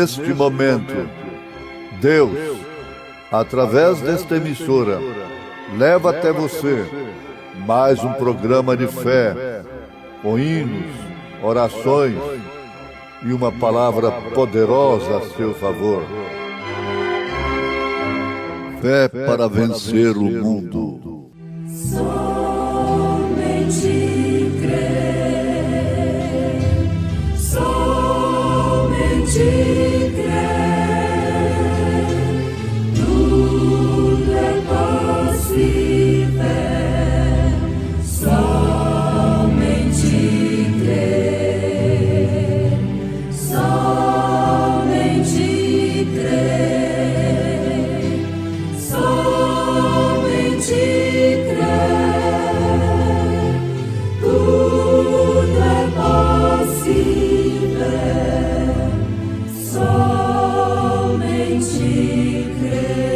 neste momento, Deus, através desta emissora, leva até você mais um programa de fé, com hinos, orações e uma palavra poderosa a seu favor. Fé para vencer o mundo. Somente crer, somente crer, tudo é possível. Somente crer, somente crer, somente crer, tudo é possível. Somente crer.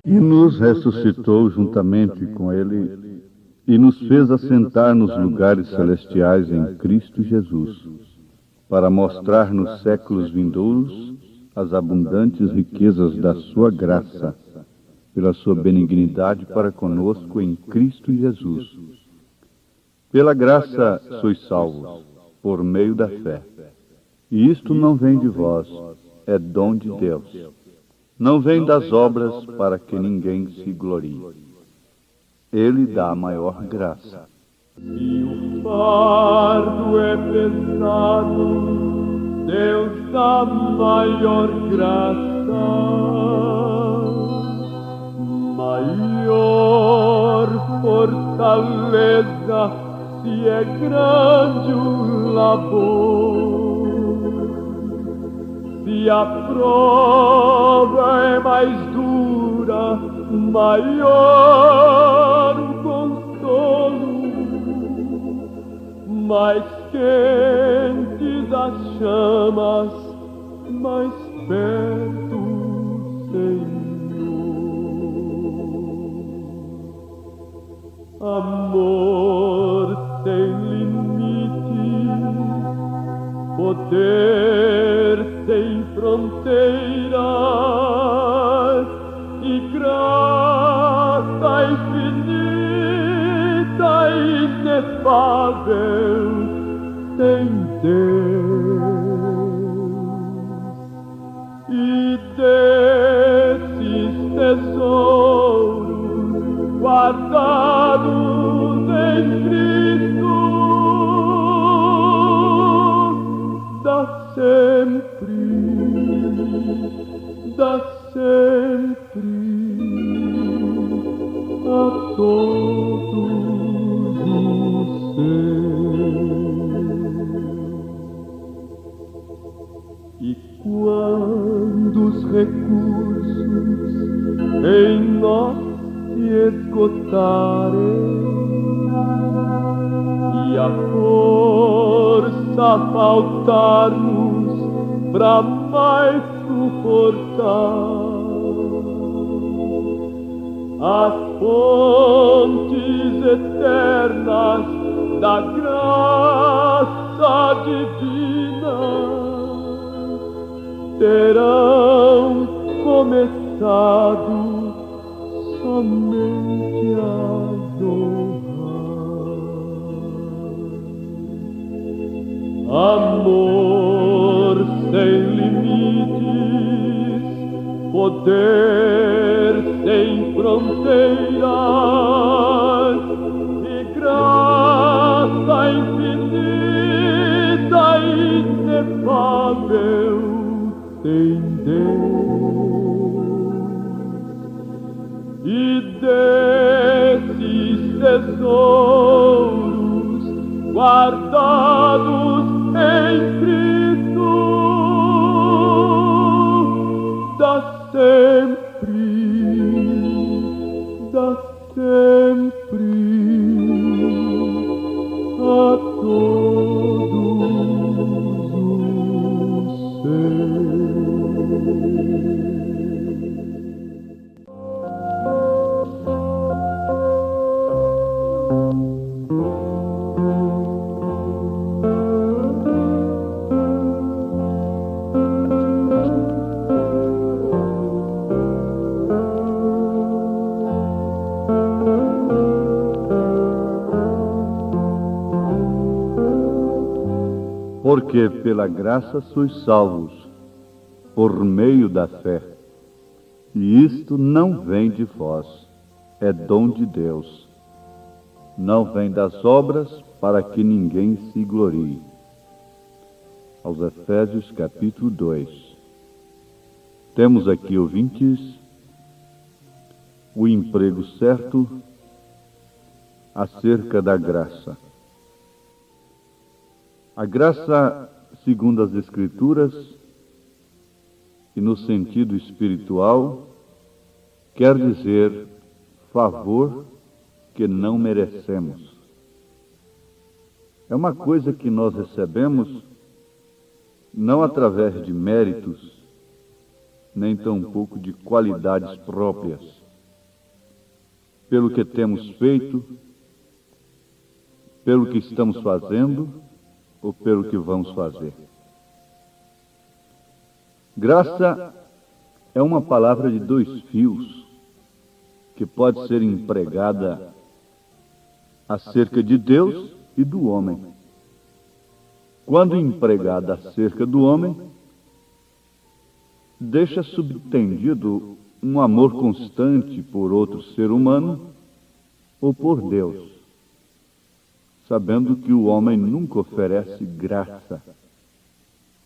E nos ressuscitou juntamente com Ele e nos fez assentar nos lugares celestiais em Cristo Jesus, para mostrar nos séculos vindouros as abundantes riquezas da sua graça, pela sua benignidade para conosco em Cristo Jesus. Pela graça sois salvos, por meio da fé. E isto não vem de vós, é dom de Deus. Não vem das obras para que ninguém se glorie. Ele dá a maior graça. Se o fardo é pesado, Deus dá maior graça, maior fortaleza, se é grande o labor. Se a prova é mais dura, maior o consolo, mais quentes as chamas, mais perto o Senhor. Amor sem limite, poder sem fronteiras e graça infinita e inefável tem Deus. E desses tesouros guardados em Cristo, dá sempre a todos os seus. E quando os recursos em nós se esgotarem e a força faltar-nos pra mais suportar, as fontes eternas da graça divina terão começado somente a honrar. Amor sem limites, poder sem fronteiras e graça infinita e inefável tem Deus. E desses tesouros guardados em Cristo, dá sempre a todos os seus. Porque pela graça sois salvos, por meio da fé. E isto não vem de vós, é dom de Deus. Não vem das obras, para que ninguém se glorie. Aos Efésios capítulo 2. Temos aqui, ouvintes, o emprego certo acerca da graça. A graça, segundo as Escrituras, e no sentido espiritual, quer dizer favor que não merecemos. É uma coisa que nós recebemos não através de méritos, nem tampouco de qualidades próprias, pelo que temos feito, pelo que estamos fazendo ou pelo que vamos fazer. Graça é uma palavra de dois fios que pode ser empregada acerca de Deus e do homem. Quando empregada acerca do homem, deixa subtendido um amor constante por outro ser humano ou por Deus, sabendo que o homem nunca oferece graça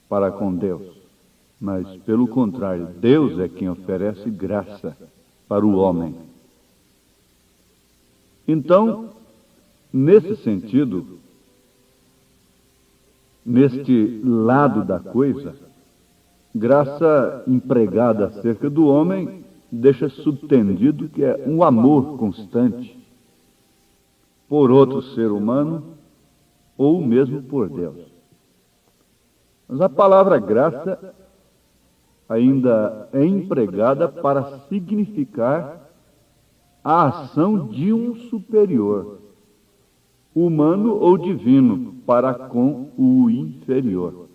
para com Deus, mas, pelo contrário, Deus é quem oferece graça para o homem. Então, nesse sentido, neste lado da coisa, graça empregada acerca do homem deixa subtendido que é um amor constante por outro ser humano ou mesmo por Deus. Mas a palavra graça ainda é empregada para significar a ação de um superior, humano ou divino, para com o inferior.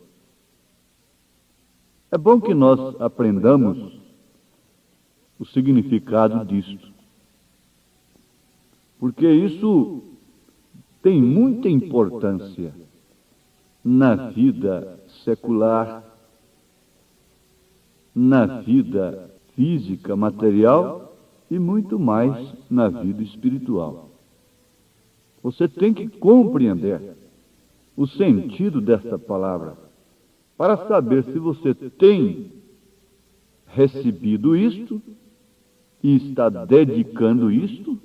É bom que nós aprendamos o significado disto, porque isso tem muita importância na vida secular, na vida física, material e muito mais na vida espiritual. Você tem que compreender o sentido desta palavra para saber se você tem recebido isto e está dedicando isto,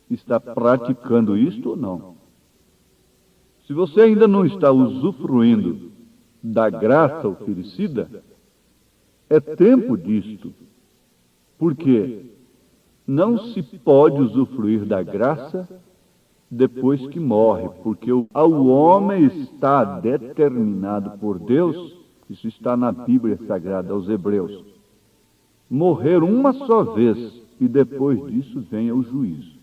está praticando isto ou não. Se você ainda não está usufruindo da graça oferecida, é tempo disto, porque não se pode usufruir da graça depois que morre, porque ao homem está determinado por Deus, isso está na Bíblia Sagrada aos Hebreus, morrer uma só vez e depois disso venha o juízo.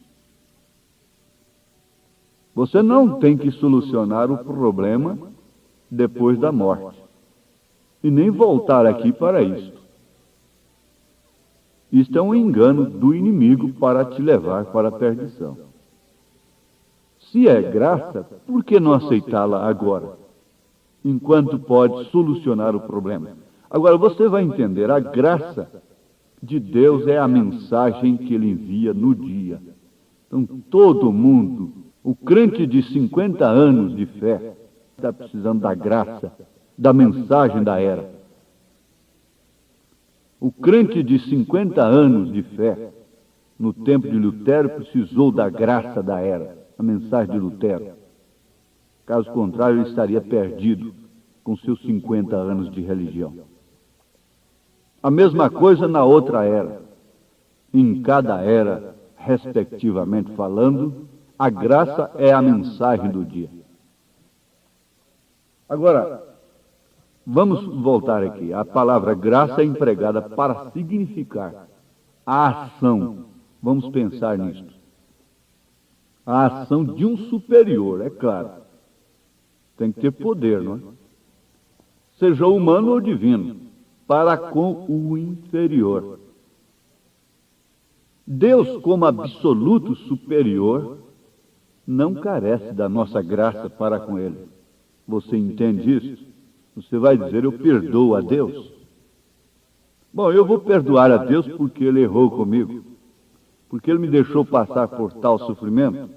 Você não tem que solucionar o problema depois da morte e nem voltar aqui para isto. Isto é um engano do inimigo para te levar para a perdição. Se é graça, por que não aceitá-la agora, enquanto pode solucionar o problema? Agora você vai entender, a graça de Deus é a mensagem que Ele envia no dia. Então todo mundo, o crente de 50 anos de fé, está precisando da graça, da mensagem da era. O crente de 50 anos de fé, no tempo de Lutero, precisou da graça da era, a mensagem de Lutero. Caso contrário, ele estaria perdido com seus 50 anos de religião. A mesma coisa na outra era. Em cada era, respectivamente falando, a graça é a mensagem do dia. Agora, vamos voltar aqui. A palavra graça é empregada para significar a ação. Vamos pensar nisto. A ação de um superior, é claro. Tem que ter poder, não é? Seja humano ou divino, para com o inferior. Deus, como absoluto superior, não carece da nossa graça para com Ele. Você entende isso? Você vai dizer, eu perdoo a Deus. Bom, eu vou perdoar a Deus porque Ele errou comigo. Porque Ele me deixou passar por tal sofrimento.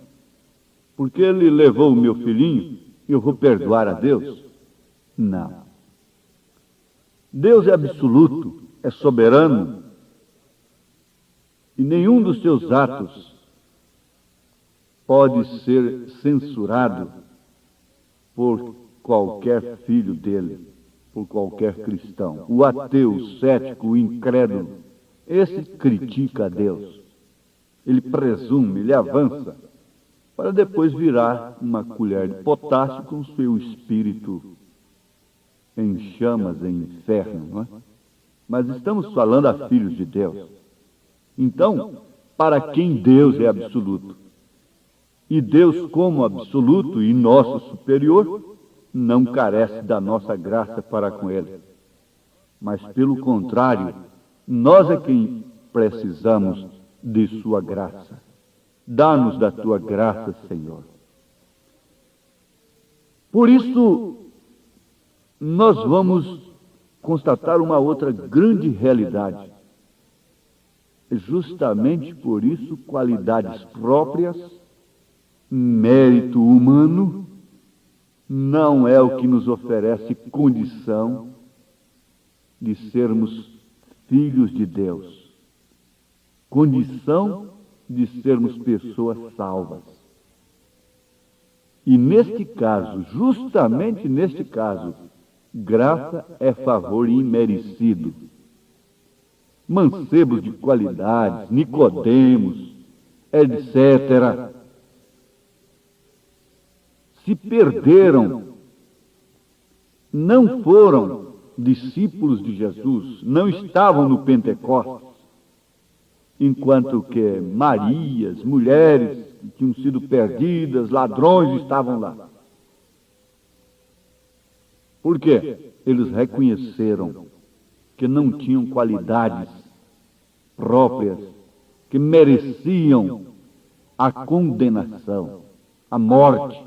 Porque Ele levou o meu filhinho, eu vou perdoar a Deus? Não. Deus é absoluto, é soberano. E nenhum dos seus atos pode ser censurado por qualquer filho dele, por qualquer cristão. O ateu, o cético, o incrédulo, esse critica a Deus. Ele presume, ele avança, para depois virar uma colher de potássio com seu espírito em chamas, em inferno, não é? Mas estamos falando a filhos de Deus. Então, para quem Deus é absoluto, e Deus como absoluto e nosso superior, não carece da nossa graça para com Ele. Mas, pelo contrário, nós é quem precisamos de sua graça. Dá-nos da tua graça, Senhor. Por isso, nós vamos constatar uma outra grande realidade. Justamente por isso, qualidades próprias, mérito humano, não é o que nos oferece condição de sermos filhos de Deus. Condição de sermos pessoas salvas. E neste caso, justamente neste caso, graça é favor imerecido. Mancebos de qualidades, Nicodemos, etc., se perderam, não foram discípulos de Jesus, não estavam no Pentecostes, enquanto que Marias, mulheres que tinham sido perdidas, ladrões estavam lá. Por quê? Eles reconheceram que não tinham qualidades próprias que mereciam a condenação, a morte,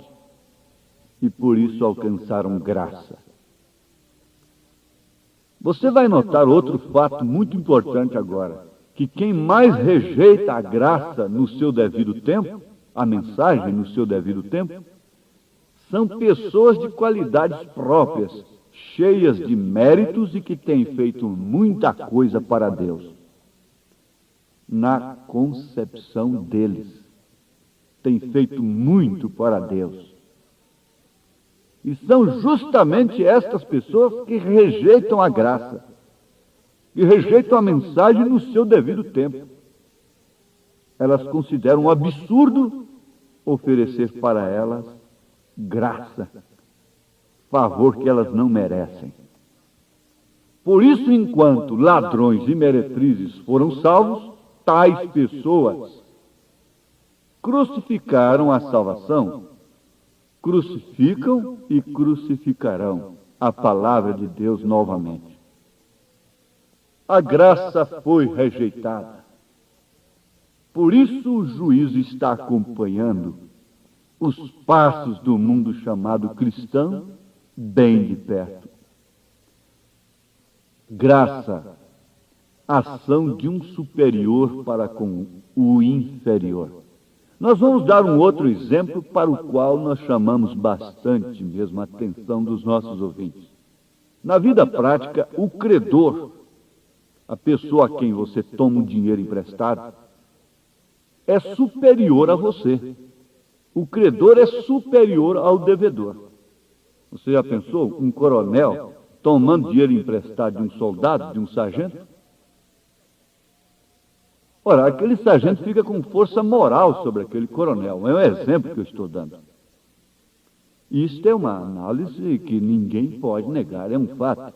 e por isso alcançaram graça. Você vai notar outro fato muito importante agora, que quem mais rejeita a graça no seu devido tempo, a mensagem no seu devido tempo, são pessoas de qualidades próprias, cheias de méritos e que têm feito muita coisa para Deus. Na concepção deles, têm feito muito para Deus. E são justamente estas pessoas que rejeitam a graça, que rejeitam a mensagem no seu devido tempo. Elas consideram um absurdo oferecer para elas graça, favor que elas não merecem. Por isso, enquanto ladrões e meretrizes foram salvos, tais pessoas crucificaram a salvação, crucificam e crucificarão a palavra de Deus novamente. A graça foi rejeitada. Por isso o juízo está acompanhando os passos do mundo chamado cristão bem de perto. Graça, ação de um superior para com o inferior. Nós vamos dar um outro exemplo para o qual nós chamamos bastante mesmo a atenção dos nossos ouvintes. Na vida prática, o credor, a pessoa a quem você toma um dinheiro emprestado, é superior a você. O credor é superior ao devedor. Você já pensou um coronel tomando dinheiro emprestado de um soldado, de um sargento? Ora, aquele sargento fica com força moral sobre aquele coronel. É um exemplo que eu estou dando. Isto é uma análise que ninguém pode negar, é um fato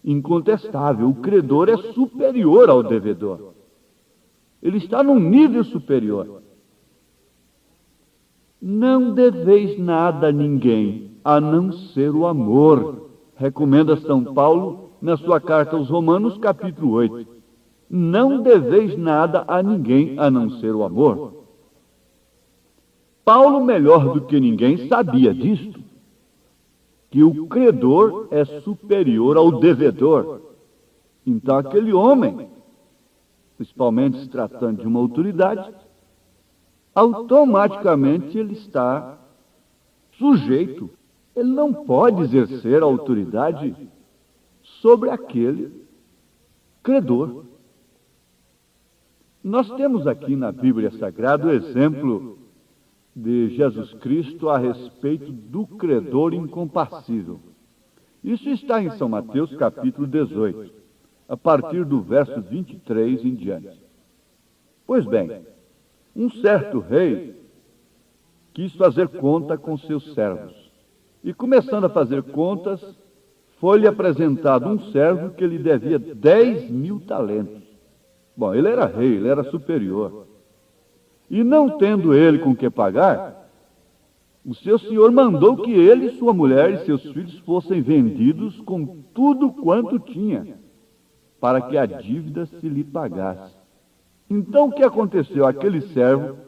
incontestável. O credor é superior ao devedor. Ele está num nível superior. Não deveis nada a ninguém, a não ser o amor, recomenda São Paulo na sua carta aos Romanos, capítulo 8. Não deveis nada a ninguém, a não ser o amor. Paulo, melhor do que ninguém, sabia disto. que o credor é superior ao devedor. Então, aquele homem, principalmente se tratando de uma autoridade, automaticamente ele está sujeito. Ele não pode exercer a autoridade sobre aquele credor. Nós temos aqui na Bíblia Sagrada o exemplo de Jesus Cristo a respeito do credor incompassível. Isso está em São Mateus, capítulo 18, a partir do verso 23 em diante. Pois bem, um certo rei quis fazer conta com seus servos. E começando a fazer contas, foi-lhe apresentado um servo que lhe devia 10.000 talentos. Bom, ele era rei, ele era superior. E não tendo ele com que pagar, o seu senhor mandou que ele, sua mulher e seus filhos fossem vendidos com tudo quanto tinha, para que a dívida se lhe pagasse. Então o que aconteceu? Aquele servo,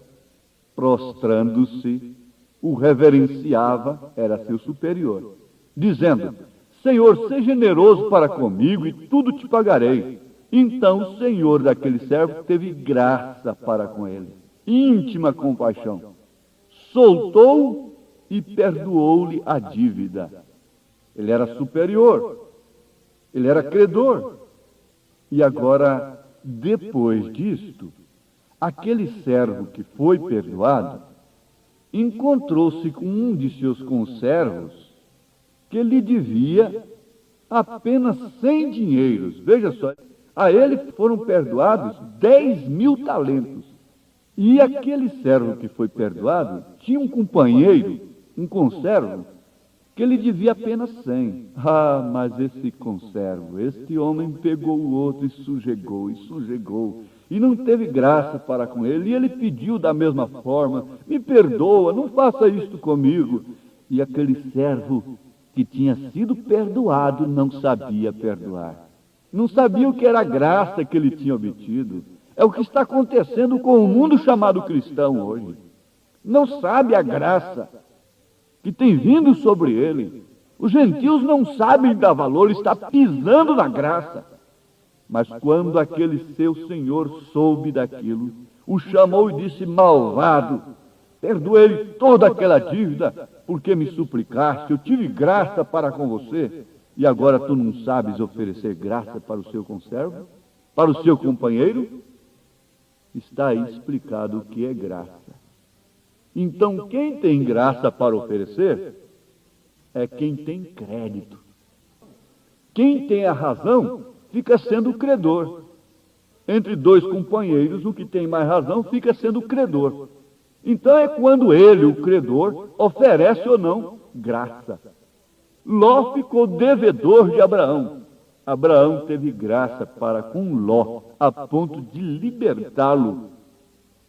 prostrando-se, o reverenciava, era seu superior, dizendo: Senhor, seja generoso para comigo e tudo te pagarei. Então o senhor daquele servo teve graça para com ele, íntima compaixão. Soltou-o e perdoou-lhe a dívida. Ele era superior, ele era credor. E agora, depois disto, aquele servo que foi perdoado encontrou-se com um de seus conservos que lhe devia apenas 100 dinheiros. Veja só, a ele foram perdoados 10.000 talentos. E aquele servo que foi perdoado tinha um companheiro, um conservo, que lhe devia apenas 100. Ah, mas esse conservo, este homem pegou o outro e sujegou, e não teve graça para com ele. E ele pediu da mesma forma: me perdoa, não faça isto comigo. E aquele servo que tinha sido perdoado não sabia perdoar. Não sabia o que era a graça que ele tinha obtido. É o que está acontecendo com o mundo chamado cristão hoje. Não sabe a graça que tem vindo sobre ele. Os gentios não sabem dar valor, está pisando na graça. Mas quando aquele seu senhor soube daquilo, o chamou e disse: malvado, perdoei toda aquela dívida, porque me suplicaste, eu tive graça para com você, e agora tu não sabes oferecer graça para o seu conservo, para o seu companheiro? Está aí explicado o que é graça. Então, quem tem graça para oferecer é quem tem crédito. Quem tem a razão fica sendo credor. Entre dois companheiros, o que tem mais razão fica sendo credor. Então é quando ele, o credor, oferece ou não graça. Ló ficou devedor de Abraão. Abraão teve graça para com Ló, a ponto de libertá-lo,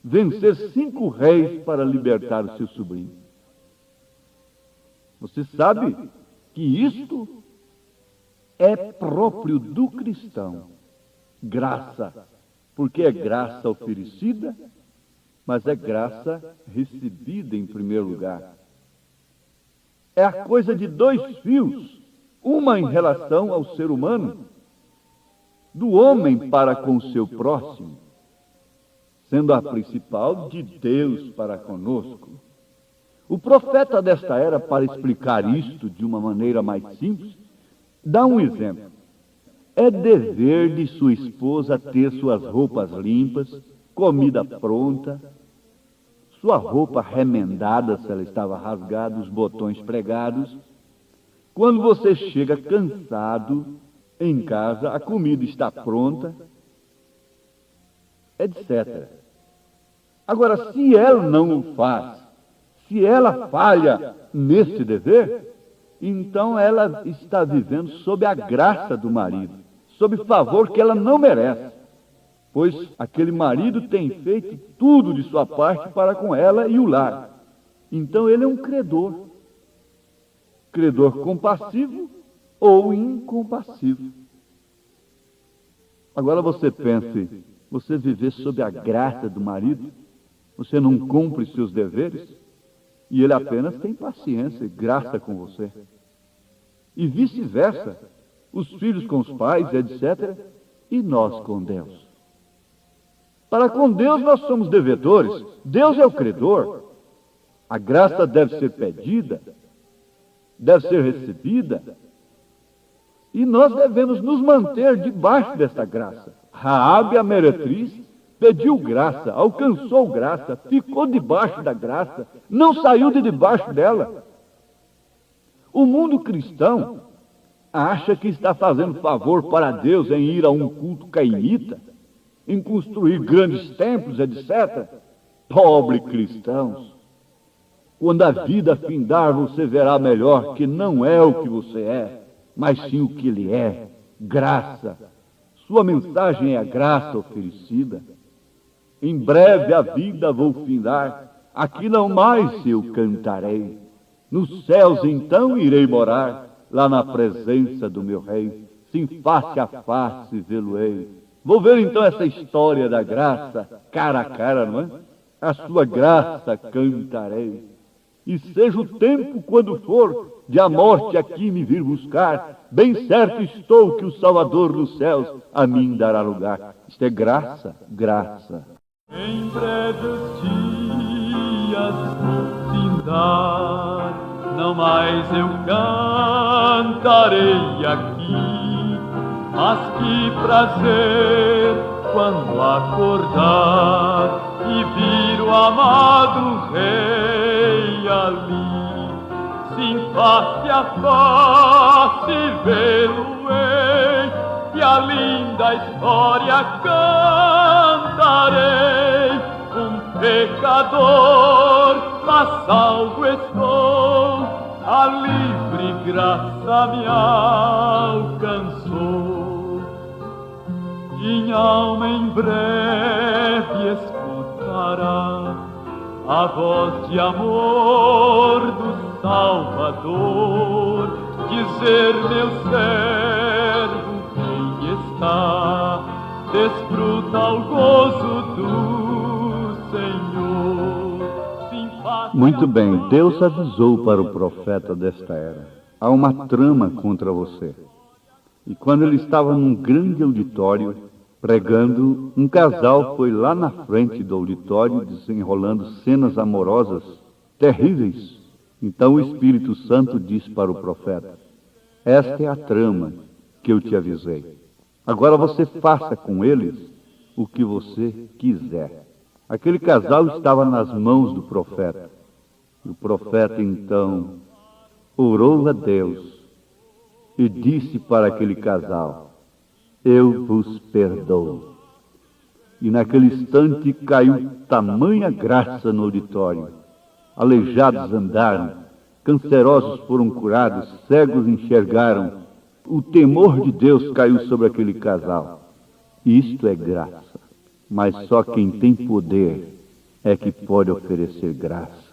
vencer 5 reis para libertar o seu sobrinho. Você sabe que isto é próprio do cristão. Graça, porque é graça oferecida, mas é graça recebida em primeiro lugar. É a coisa de 2 fios, uma em relação ao ser humano, do homem para com o seu próximo, sendo a principal de Deus para conosco. O profeta desta era, para explicar isto de uma maneira mais simples, dá um exemplo. É dever de sua esposa ter suas roupas limpas, comida pronta, sua roupa remendada, se ela estava rasgada, os botões pregados. Quando você chega cansado em casa, a comida está pronta, etc. Agora, se ela não o faz, se ela falha nesse dever, então ela está vivendo sob a graça do marido, sob favor que ela não merece, pois aquele marido tem feito tudo de sua parte para com ela e o lar. Então ele é um credor. Credor compassivo ou incompassivo. Agora você pense, você viver sob a graça do marido, você não cumpre seus deveres, e ele apenas tem paciência e graça com você. e vice-versa, os filhos com os pais, etc., e nós com Deus. Para com Deus nós somos devedores, Deus é o credor. A graça deve ser pedida, deve ser recebida, e nós devemos nos manter debaixo desta graça. Raabe, a meretriz, pediu graça, alcançou graça, ficou debaixo da graça, não saiu de debaixo dela. O mundo cristão acha que está fazendo favor para Deus em ir a um culto cainita, em construir grandes templos, etc. Pobre cristãos! Quando a vida findar, você verá melhor que não é o que você é, mas sim o que ele é, graça. Sua mensagem é a graça oferecida. Em breve a vida vou findar, aqui não mais eu cantarei. Nos céus então irei morar, lá na presença do meu rei, sim, face a face vê-lo-ei. Vou ver então essa história da graça, cara a cara, não é? A sua graça cantarei. E seja o tempo quando for, de a morte aqui me vir buscar, bem certo estou que o Salvador dos céus a mim dará lugar. Isto é graça, graça. Em breves dias vou findar, não mais eu cantarei aqui, mas que prazer quando acordar e vir o amado rei ali, sim, face a face vê-lo-ei, e a linda história cantarei. Um pecador, mas salvo estou, a livre graça me alcançou. Minha alma em breve escutará a voz de amor do Salvador, dizer: meu servo, quem está, desfruta o gozo do Senhor. Muito bem, Deus avisou para o profeta desta era: há uma trama contra você. E quando ele estava num grande auditório, pregando, um casal foi lá na frente do auditório, desenrolando cenas amorosas terríveis. Então o Espírito Santo disse para o profeta: esta é a trama que eu te avisei. Agora você faça com eles o que você quiser. Aquele casal estava nas mãos do profeta. E o profeta então orou a Deus e disse para aquele casal: eu vos perdoo. E naquele instante caiu tamanha graça no auditório. Aleijados andaram, cancerosos foram curados, cegos enxergaram. O temor de Deus caiu sobre aquele casal. Isto é graça. Mas só quem tem poder é que pode oferecer graça.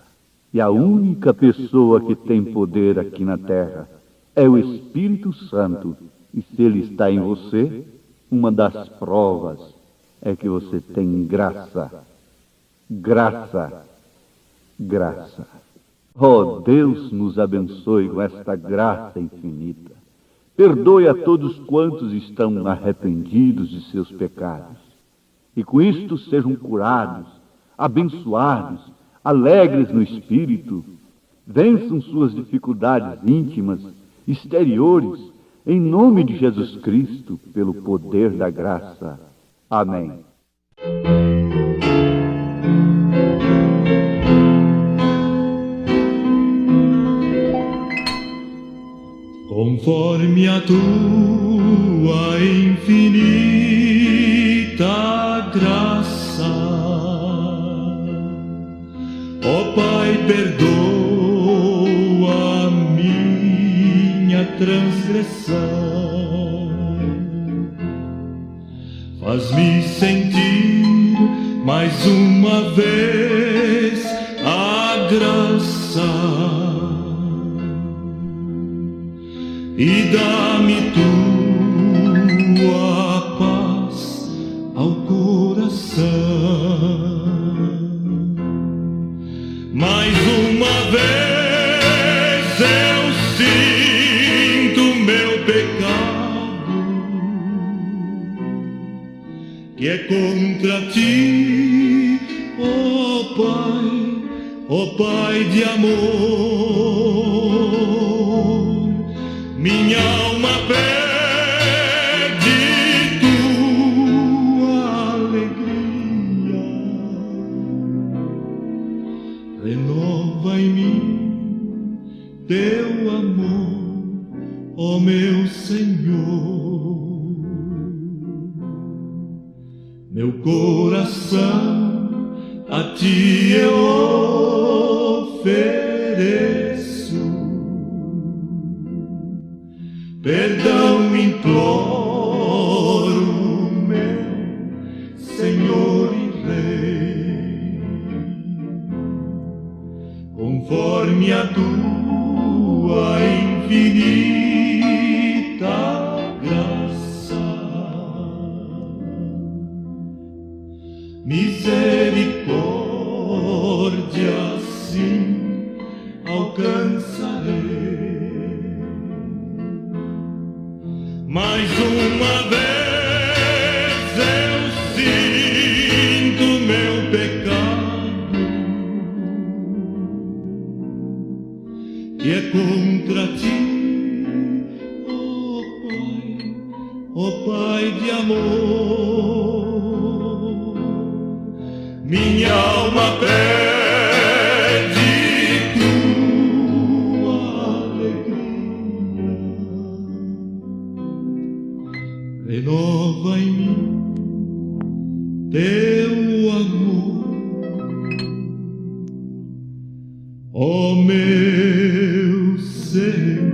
E a única pessoa que tem poder aqui na terra é o Espírito Santo. E se ele está em você, uma das provas é que você tem graça. Graça. Graça. Oh, Deus nos abençoe com esta graça infinita. Perdoe a todos quantos estão arrependidos de seus pecados. E com isto sejam curados, abençoados, alegres no espírito, vençam suas dificuldades íntimas, exteriores, em nome de Jesus Cristo, pelo poder da graça. Amém. Conforme a tua infinita graça, ó Pai, perdoa a minha transgressão, faz-me sentir mais uma vez a graça. E dá-me tua paz ao coração. Mais uma vez eu sinto que é contra ti, ó Pai de amor. Minha alma pede tua alegria, renova em mim teu amor, ó meu Senhor. Meu coração a ti eu ofereço, perdão imploro, meu Senhor e Rei, conforme a tua infinita graça, misericórdia sim alcançarei. Mais uma vez eu sinto meu pecado, que é contra ti, ó Pai de amor. Minha alma pede tua alegria, renova em mim teu amor, ó meu Senhor.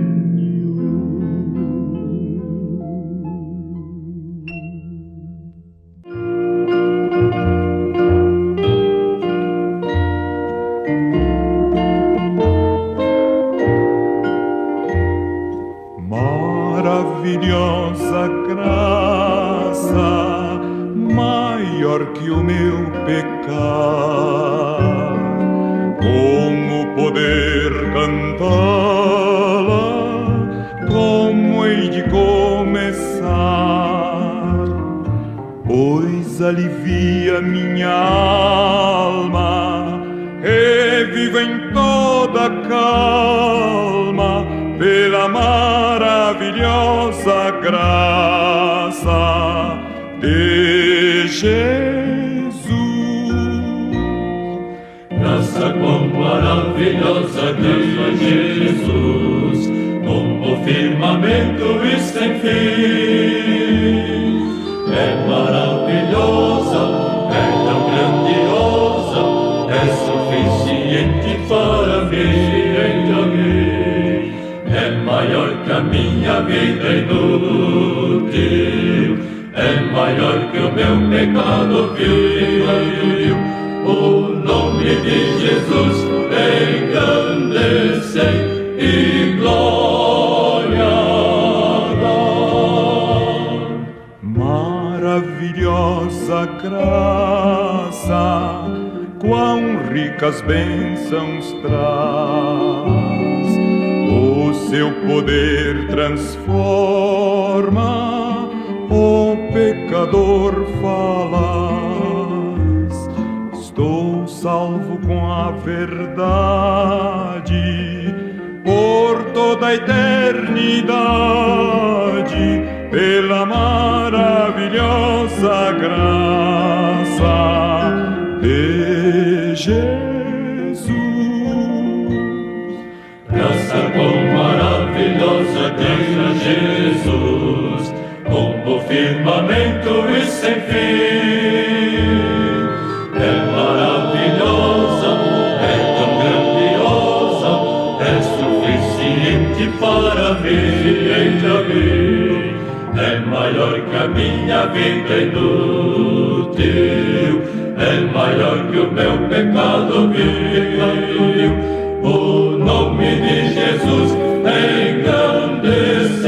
Maravilhosa graça, maior que o meu pecar, como poder cantá-la, como hei de começar, pois alivia minha alma, revivo em toda calma, pela maravilhosa graça de Jesus. Graça quão maravilhosa, graça de Jesus, como o firmamento e sem fim. É maravilhosa, é tão grandiosa, é suficiente para mim. É maior que a minha vida inútil, é maior que o meu pecado vil. O nome de Jesus engrandecei e glória dar. Maravilhosa graça, quão ricas bênçãos traz. O seu poder transforma, o pecador falaz. Estou salvo com a verdade por toda a eternidade, pela maravilhosa graça de Jesus. Graça quão maravilhosa, graça de Jesus, como o firmamento e sem fim. É maravilhosa, é tão grandiosa, é suficiente para mim. É maior que a minha vida inútil, é maior que o meu pecado vil. O nome de Jesus engrandece